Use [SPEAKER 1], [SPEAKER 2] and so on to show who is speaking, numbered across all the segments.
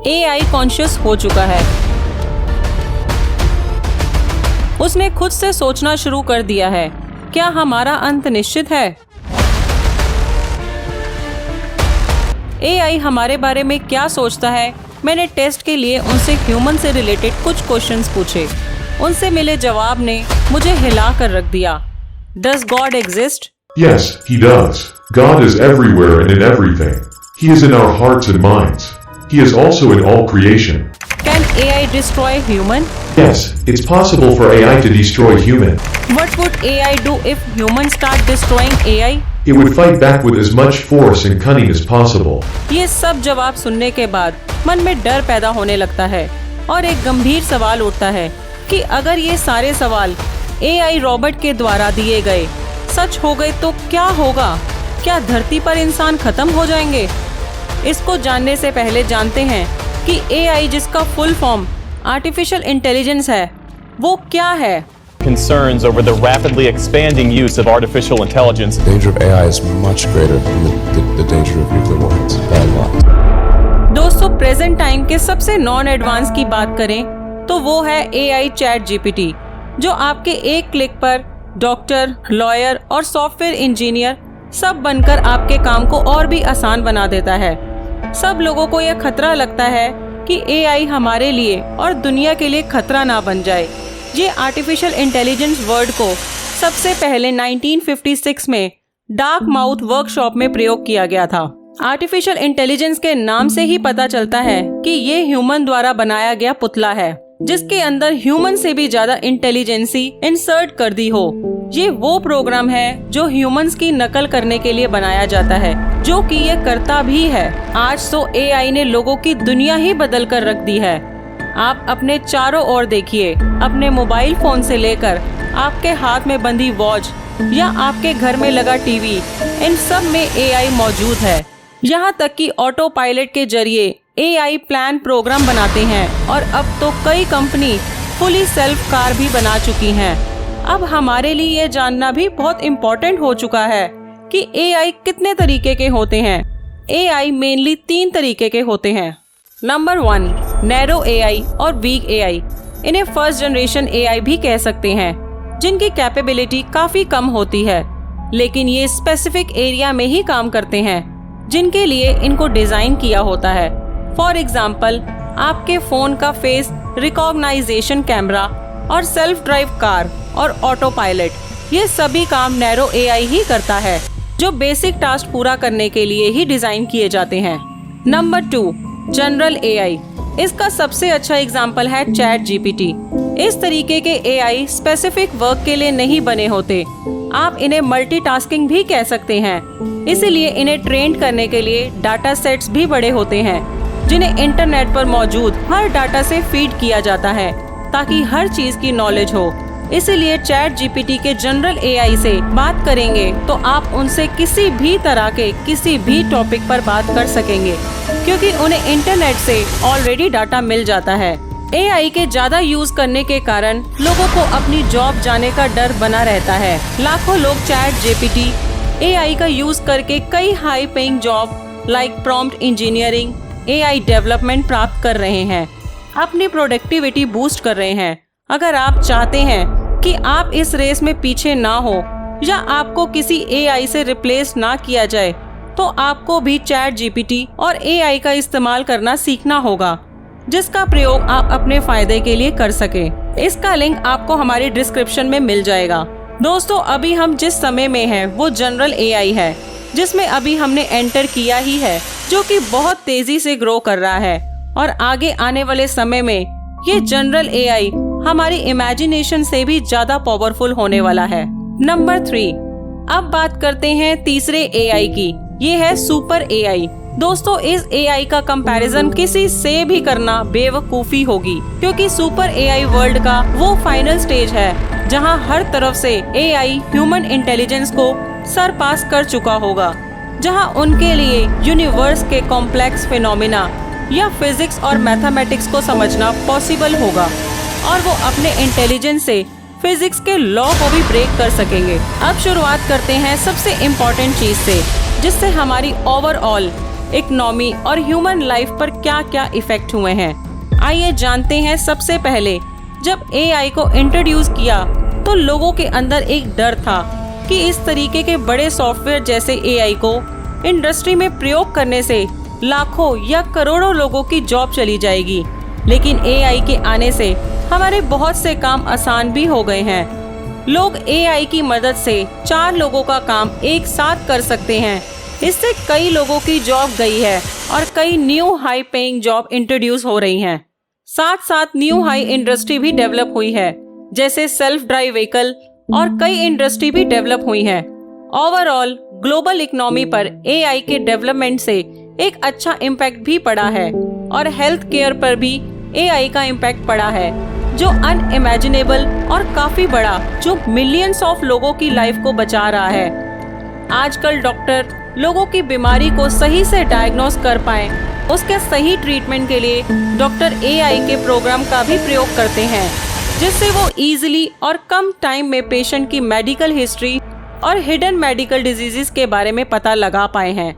[SPEAKER 1] AI conscious हो चुका है। उसने खुद से सोचना शुरू कर दिया है। क्या हमारा अंत निश्चित है? AI हमारे बारे में क्या सोचता है? मैंने टेस्ट के लिए उनसे ह्यूमन से रिलेटेड कुछ क्वेश्चंस पूछे। उनसे मिले जवाब ने मुझे हिला कर रख दिया। Does God exist?
[SPEAKER 2] Yes, he does. God is everywhere and in everything. He is in our hearts and minds. He is also in all creation.
[SPEAKER 1] Can AI destroy human?
[SPEAKER 2] Yes, it's possible for AI to destroy human.
[SPEAKER 1] What would AI do if humans start destroying AI?
[SPEAKER 2] It would fight back with as much force and cunning as possible.
[SPEAKER 1] ये सब जवाब सुनने के बाद मन में डर पैदा होने लगता है और एक गंभीर सवाल उठता है कि अगर ये सारे सवाल AI रोबोट के द्वारा दिए गए सच हो गए तो क्या होगा? क्या धरती पर इंसान खत्म हो जाएंगे? इसको जानने से पहले जानते हैं कि AI जिसका फुल फॉर्म आर्टिफिशियल इंटेलिजेंस है वो क्या है?
[SPEAKER 3] Concerns over the rapidly expanding use of artificial intelligence.
[SPEAKER 4] The danger of AI is much greater than the danger of nuclear weapons, by a lot.
[SPEAKER 1] दोस्तों, प्रेजेंट टाइम के सबसे non advance की बात करें तो वो है AI चैट GPT, जो आपके एक क्लिक पर डॉक्टर, लॉयर और सॉफ्टवेयर इंजीनियर सब बनकर आपके काम को और भी आसान बना देता है। सब लोगों को यह खतरा लगता है कि AI हमारे लिए और दुनिया के लिए खतरा ना बन जाए। ये आर्टिफिशियल इंटेलिजेंस वर्ड को सबसे पहले 1956 में डार्क माउथ वर्कशॉप में प्रयोग किया गया था। आर्टिफिशियल इंटेलिजेंस के नाम से ही पता चलता है कि ये ह्यूमन द्वारा बनाया गया पुतला है जिसके अंदर ह्यूमन से भी ज्यादा इंटेलिजेंसी इंसर्ट कर दी हो। ये वो प्रोग्राम है जो ह्यूमंस की नकल करने के लिए बनाया जाता है, जो कि ये करता भी है। आज तो AI ने लोगों की दुनिया ही बदल कर रख दी है। आप अपने चारों ओर देखिए, अपने मोबाइल फोन से लेकर आपके हाथ में बंधी वॉच या आपके घर में लगा टीवी, इन सब में AI मौजूद है। यहाँ तक कि ऑटो पायलट के जरिए AI प्लान प्रोग्राम बनाते हैं और अब तो कई कंपनी फुली सेल्फ कार भी बना चुकी हैं। अब हमारे लिए ये जानना भी बहुत इम्पोर्टेंट हो चुका है कि AI कितने तरीके के होते हैं। AI मेनली 3 तरीके के होते हैं। नंबर 1, नैरो AI और वीक AI। इन्हें फर्स्ट जनरेशन AI भी कह सकते हैं, जिनकी कैपेबिलिटी काफी कम होती है, लेकिन ये स्पेसिफिक एरिया में ही काम करते हैं जिनके लिए इनको डिजाइन किया होता है। फॉर एग्जाम्पल, आपके फोन का फेस रिकॉग्नाइजेशन कैमरा और सेल्फ ड्राइव कार और ऑटो पायलट, ये सभी काम नैरो AI ही करता है, जो बेसिक टास्क पूरा करने के लिए ही डिजाइन किए जाते हैं। Number 2, general AI। इसका सबसे अच्छा एग्जाम्पल है चैट GPT। इस तरीके के AI स्पेसिफिक वर्क के लिए नहीं बने होते। आप इन्हें मल्टीटास्किंग भी कह सकते हैं। इसीलिए इन्हें ट्रेन करने के लिए डाटा सेट्स भी बड़े होते हैं, जिन्हें इंटरनेट पर मौजूद हर डाटा से फीड किया जाता है ताकि हर चीज की नॉलेज हो। इसीलिए चैट GPT के जनरल AI से बात करेंगे तो आप उनसे किसी भी तरह के किसी भी टॉपिक पर बात कर सकेंगे, क्योंकि उन्हें इंटरनेट से ऑलरेडी डाटा मिल जाता है। AI के ज्यादा यूज करने के कारण लोगों को अपनी जॉब जाने का डर बना रहता है। लाखों लोग चैट GPT AI का यूज करके कई high paying job like prompt engineering, AI development प्राप्त कर रहे हैं, अपनी प्रोडक्टिविटी बूस्ट कर रहे हैं। अगर आप चाहते हैं कि आप इस रेस में पीछे ना हो या आपको किसी AI से रिप्लेस ना किया जाए, तो आपको भी चैट GPT और AI का इस्तेमाल करना सीखना होगा, जिसका प्रयोग आप अपने फायदे के लिए कर सके। इसका लिंक आपको हमारी डिस्क्रिप्शन में मिल जाएगा। दोस्तों, अभी हम जिस समय में हैं वो जनरल AI है, जिसमें अभी हमने एंटर किया ही है, जो कि बहुत तेजी से ग्रो कर रहा है और आगे आने वाले समय में ये जनरल AI हमारी इमेजिनेशन से भी ज्यादा पावरफुल होने वाला है। नंबर 3, अब बात करते हैं तीसरे AI की। ये है सुपर AI। दोस्तों, इस AI का कंपैरिजन किसी से भी करना बेवकूफी होगी, क्योंकि सुपर AI वर्ल्ड का वो फाइनल स्टेज है जहां हर तरफ से AI ह्यूमन इंटेलिजेंस को सरपास कर चुका होगा, जहां उनके लिए यूनिवर्स के कॉम्प्लेक्स फिनोमिना या फिजिक्स और मैथमेटिक्स को समझना पॉसिबल होगा और वो अपने इंटेलिजेंस से फिजिक्स के लॉ को भी ब्रेक कर सकेंगे। अब शुरुआत करते हैं सबसे इम्पोर्टेंट चीज से, जिससे हमारी ओवरऑल इकोनॉमी और ह्यूमन लाइफ पर क्या क्या इफेक्ट हुए हैं। आइए जानते हैं। सबसे पहले जब एआई को इंट्रोड्यूस किया तो लोगों के अंदर एक डर था कि इस तरीके के बड़े सॉफ्टवेयर जैसे एआई को इंडस्ट्री में प्रयोग करने से लाखों या करोड़ों लोगों की जॉब चली जाएगी। लेकिन एआई के आने से हमारे बहुत से काम आसान भी हो गए हैं। लोग एआई की मदद से 4 लोगों का काम एक साथ कर सकते हैं। इससे कई लोगों की जॉब गई है और कई new high paying job introduce हो रही हैं। साथ साथ न्यू हाई इंडस्ट्री भी डेवलप हुई है, जैसे सेल्फ ड्राइव व्हीकल और कई इंडस्ट्री भी डेवलप हुई है। ओवरऑल ग्लोबल इकोनॉमी पर एआई के डेवलपमेंट से एक अच्छा इम्पैक्ट भी पड़ा है और हेल्थ केयर पर भी एआई का इम्पैक्ट पड़ा है, जो अनइमेजिनेबल और काफी बड़ा, जो मिलियंस ऑफ लोगों की लाइफ को बचा रहा है। आजकल डॉक्टर लोगों की बीमारी को सही से डायग्नोस कर पाए, उसके सही ट्रीटमेंट के लिए डॉक्टर एआई के प्रोग्राम का भी प्रयोग करते हैं, जिससे वो इजीली और कम टाइम में पेशेंट की मेडिकल हिस्ट्री और हिडन मेडिकल डिजीजेस के बारे में पता लगा पाए हैं।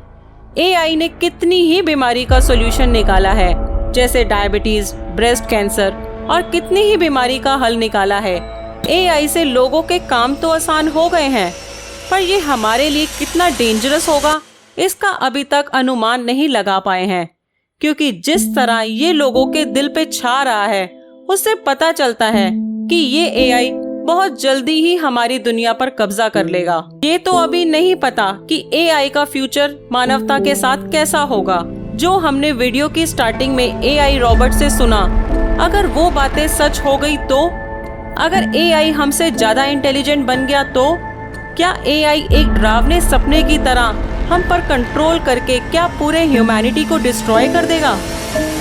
[SPEAKER 1] एआई ने कितनी ही बीमारी का सॉल्यूशन निकाला है, जैसे डायबिटीज, ब्रेस्ट कैंसर और कितनी ही बीमारी का हल निकाला है। एआई से लोगों के काम तो आसान हो गए हैं, पर ये हमारे लिए कितना डेंजरस होगा इसका अभी तक अनुमान नहीं लगा पाए हैं, क्योंकि जिस तरह ये लोगों के दिल पे छा रहा है उससे पता चलता है कि ये एआई बहुत जल्दी ही हमारी दुनिया पर कब्जा कर लेगा। ये तो अभी नहीं पता कि एआई का फ्यूचर मानवता के साथ कैसा होगा। जो हमने वीडियो की स्टार्टिंग में एआई रोबोट से सुना, अगर वो बातें सच हो गई तो, अगर एआई हमसे ज्यादा इंटेलिजेंट बन गया तो, क्या एआई एक डरावने सपने की तरह हम पर कंट्रोल करके क्या पूरे ह्यूमैनिटी को डिस्ट्रॉय कर देगा?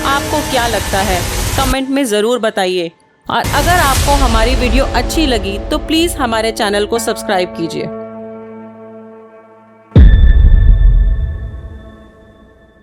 [SPEAKER 1] आपको क्या लगता है? कमेंट में ज़रूर बताइए। और अगर आपको हमारी वीडियो अच्छी लगी तो प्लीज़ हमारे चैनल को सब्सक्राइब कीजिए।